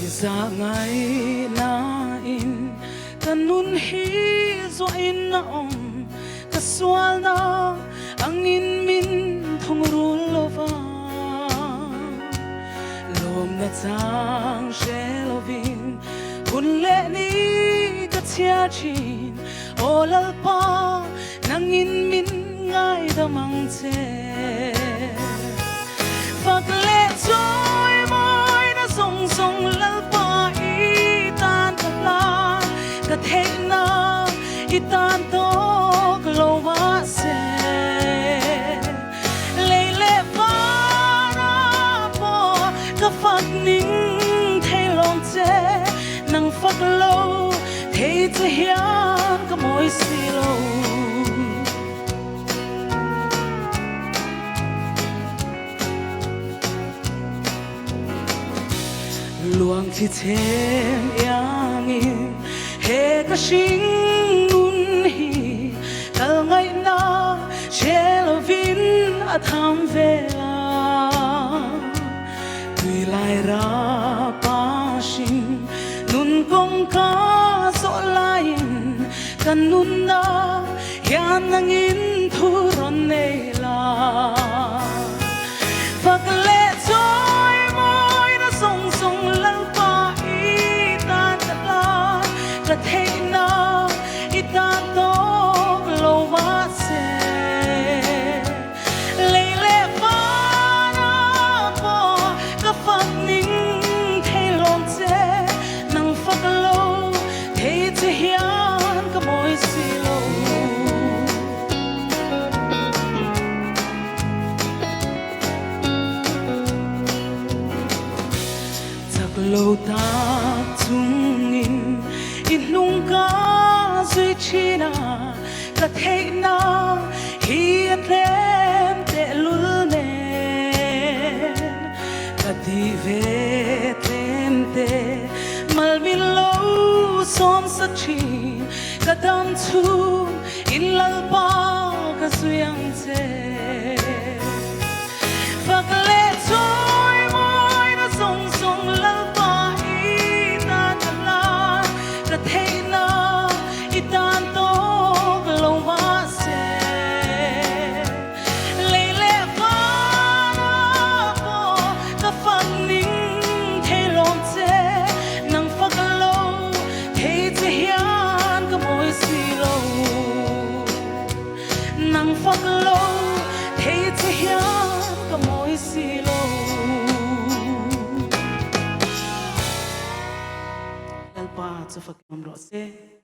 Sa ngay na in kanun hi zo in na kaswal na ang in min thong rulova lom na tang shelovin kun le ni ka chia chin olal pa nang in min ngai da mang che phật lệ trôi môi đã song song lal pa i tan ta la ka the na i tan to lo wa se le le pa na po ka phật ning thay lòng che nang phật lo thay che hian ka moi si lo luang chi thêm yang in he ka sing nun hi kal ngai na chelovin a tham ve la tui lai ra pa shin nun kong ka so lain kan nun na yan nang in thu ron nei la phật lệ trôi môi đã song song lal pa i tan ta la ka the na i tan to lo wa se le le pa na po ka phật ning thay lom che nang phật lo thay che hian ka moi si lo lâu ta chung in nung ca duy chi na ka thấy na hiền thêm để luôn nên ka đi về thêm để mal min lâu son sa chi ka đam chu in lal pa ka suyang che phật lệ trôi môi đã song song lal thấy na i tan to lo wa se le le pa na po ka phật ning thay lom che nang phật lo thay che hian ka moi si lo nang phật lo thay che hian ka moi si lo pa cho phật om ro se